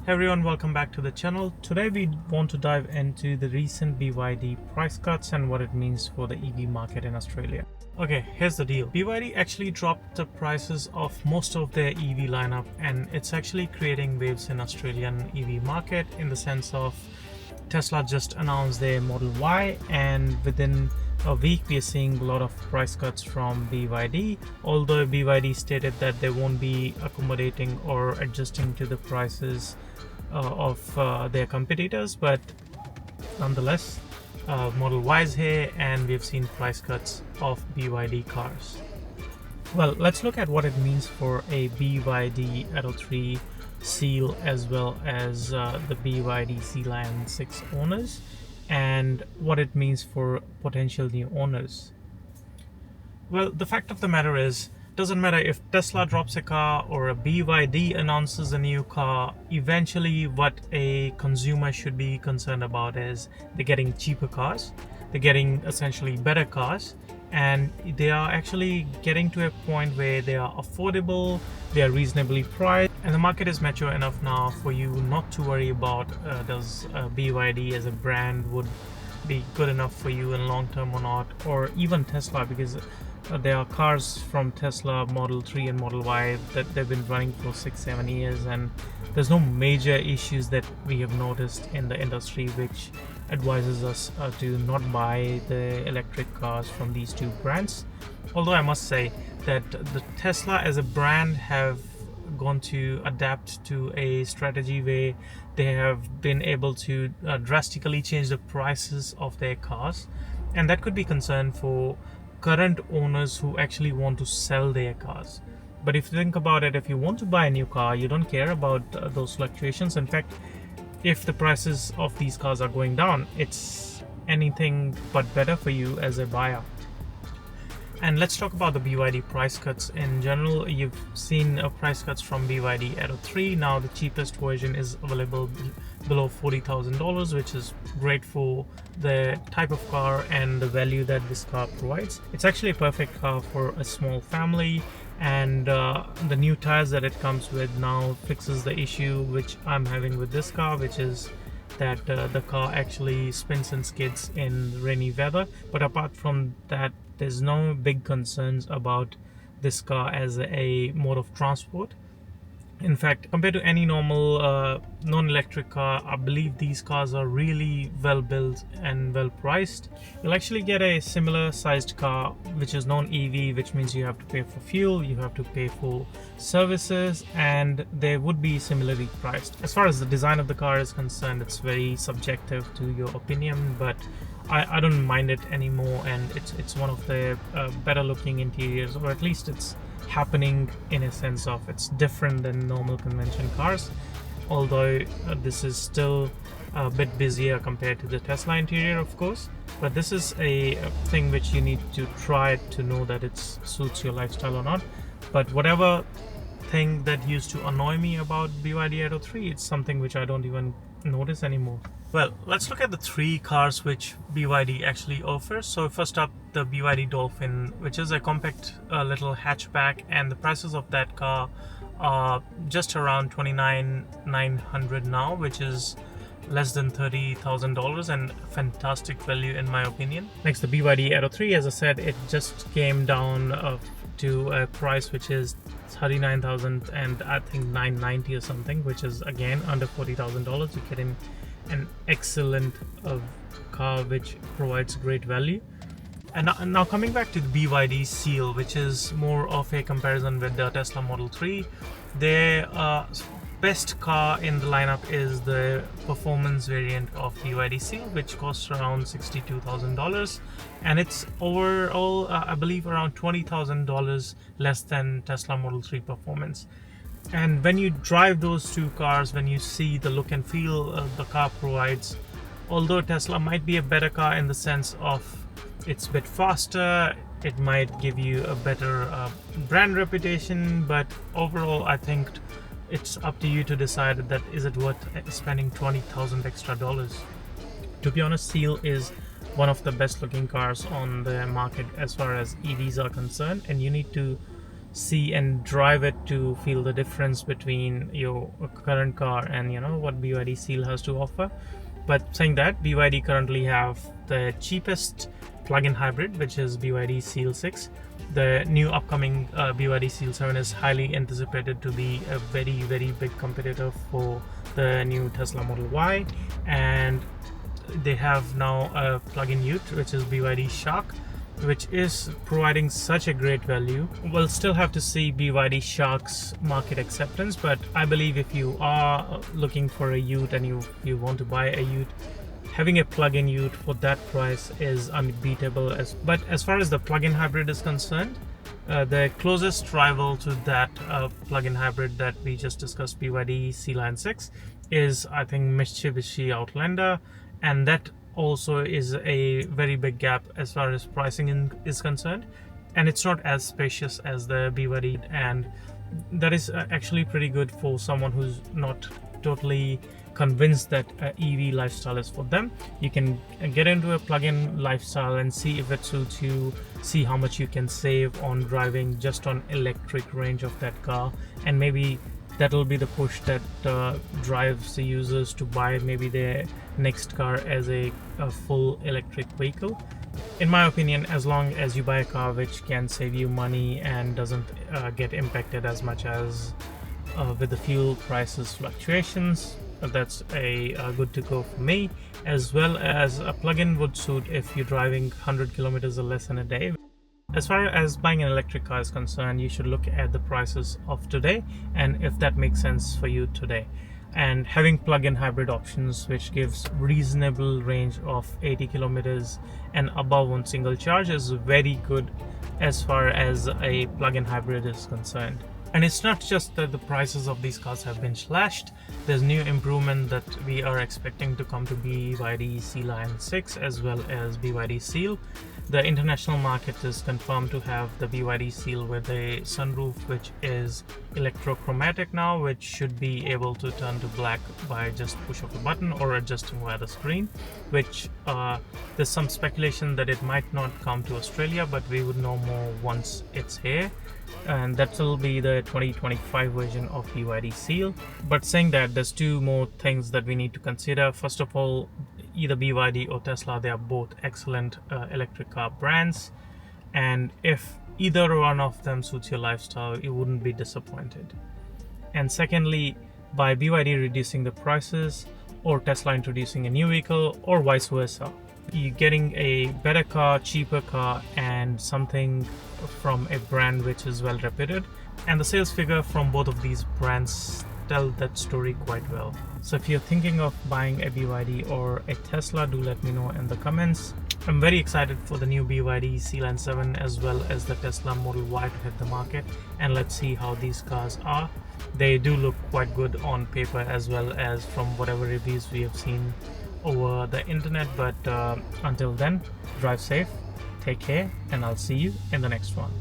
Hey everyone, welcome back to the channel. Today we want to dive into the recent BYD price cuts and what it means for the EV market in Australia. Okay, here's the deal. BYD actually dropped the prices of most of their EV lineup, and it's actually creating waves in Australian EV market in the sense of Tesla just announced their Model Y, and within a week we are seeing a lot of price cuts from BYD, although BYD stated that they won't be accommodating or adjusting to the prices of their competitors, but nonetheless Model Y is here and we've seen price cuts of BYD cars. Well, let's look at what it means for a BYD Atto 3 Seal as well as the BYD Sea Lion 6 owners, and what it means for potential new owners. Well, the fact of the matter is, doesn't matter if Tesla drops a car or a BYD announces a new car, eventually what a consumer should be concerned about is they're getting cheaper cars, they're getting essentially better cars, and they are actually getting to a point where they are affordable, they are reasonably priced, and the market is mature enough now for you not to worry about does BYD as a brand would be good enough for you in long term or not, or even Tesla, because there are cars from Tesla Model 3 and Model Y that they've been running for 6-7 years, and there's no major issues that we have noticed in the industry which advises us to not buy the electric cars from these two brands. Although I must say that the Tesla as a brand have gone to adapt to a strategy where they have been able to drastically change the prices of their cars, and that could be concern for current owners who actually want to sell their cars. But if you think about it, if you want to buy a new car, you don't care about those fluctuations. In fact, if the prices of these cars are going down, it's anything but better for you as a buyer. And let's talk about the BYD price cuts in general. You've seen price cuts from BYD Atto 3. Now the cheapest version is available below $40,000, which is great for the type of car and the value that this car provides. It's actually a perfect car for a small family, and the new tires that it comes with now fixes the issue which I'm having with this car, which is that the car actually spins and skids in rainy weather. But apart from that, there's no big concerns about this car as a mode of transport. In fact, compared to any normal non-electric car, I believe these cars are really well built and well priced. You'll actually get a similar sized car which is non-EV, which means you have to pay for fuel, you have to pay for services, and they would be similarly priced. As far as the design of the car is concerned, it's very subjective to your opinion, but I don't mind it anymore, and it's one of the better looking interiors, or at least it's happening in a sense of it's different than normal convention cars, although this is still a bit busier compared to the Tesla interior, of course. But this is a thing which you need to try to know that it suits your lifestyle or not. But whatever thing that used to annoy me about BYD Atto 3, it's something which I don't even notice anymore. Well, let's look at the three cars which BYD actually offers. So first up, the BYD Dolphin, which is a compact little hatchback, and the prices of that car are just around $29,900 now, which is less than $30,000 and fantastic value in my opinion. Next, the BYD Atto 3, as I said, it just came down to a price which is $39,000 and I think $990 or something, which is again under $40,000. You're getting an excellent car which provides great value. And now coming back to the BYD Seal, which is more of a comparison with the Tesla Model 3, their best car in the lineup is the performance variant of BYD Seal, which costs around $62,000, and it's overall I believe around $20,000 less than Tesla Model 3 performance. And when you drive those two cars, when you see the look and feel the car provides, although Tesla might be a better car in the sense of it's a bit faster, it might give you a better brand reputation, but overall I think it's up to you to decide that is it worth spending $20,000 extra dollars. To be honest, Seal is one of the best looking cars on the market as far as EVs are concerned, and you need to see and drive it to feel the difference between your current car and what BYD Seal has to offer. But saying that, BYD currently have the cheapest plug-in hybrid, which is BYD Seal 6. The new upcoming BYD Seal 7 is highly anticipated to be a very, very big competitor for the new Tesla Model Y. And they have now a plug-in ute, which is BYD Shark, which is providing such a great value. We'll still have to see BYD Shark's market acceptance, but I believe if you are looking for a ute and you want to buy a ute, having a plug-in ute for that price is unbeatable. But as far as the plug-in hybrid is concerned, the closest rival to that plug-in hybrid that we just discussed, BYD Sea Lion 6, is I think Mitsubishi Outlander, and that also is a very big gap as far as pricing is concerned, and it's not as spacious as the BYD, and that is actually pretty good for someone who's not totally convinced that EV lifestyle is for them. You can get into a plug-in lifestyle and see if it suits you, see how much you can save on driving just on electric range of that car, and maybe that will be the push that drives the users to buy maybe their next car as a full electric vehicle. In my opinion, as long as you buy a car which can save you money and doesn't get impacted as much as with the fuel prices fluctuations, that's a good to go for me. As well as a plug-in would suit if you're driving 100 kilometers or less in a day. As far as buying an electric car is concerned, you should look at the prices of today and if that makes sense for you today. And having plug-in hybrid options which gives reasonable range of 80 kilometers and above on single charge is very good as far as a plug-in hybrid is concerned. And it's not just that the prices of these cars have been slashed. There's new improvement that we are expecting to come to BYD Sea Lion 6 as well as BYD Seal. The international market is confirmed to have the BYD Seal with a sunroof which is electrochromatic now, which should be able to turn to black by just push of a button or adjusting via the screen, which there's some speculation that it might not come to Australia, but we would know more once it's here. And that will be the 2025 version of BYD Seal. But saying that, there's two more things that we need to consider. First of all, either BYD or Tesla, they are both excellent electric car brands, and if either one of them suits your lifestyle, you wouldn't be disappointed. And secondly, by BYD reducing the prices or Tesla introducing a new vehicle or vice versa, you're getting a better car, cheaper car, and something from a brand which is well reputed. And the sales figure from both of these brands tell that story quite well. So if you're thinking of buying a BYD or a Tesla, do let me know in the comments. I'm very excited for the new BYD Sea Lion 7 as well as the Tesla Model Y to hit the market, and let's see how these cars are. They do look quite good on paper as well as from whatever reviews we have seen over the internet, but until then, drive safe, take care, and I'll see you in the next one.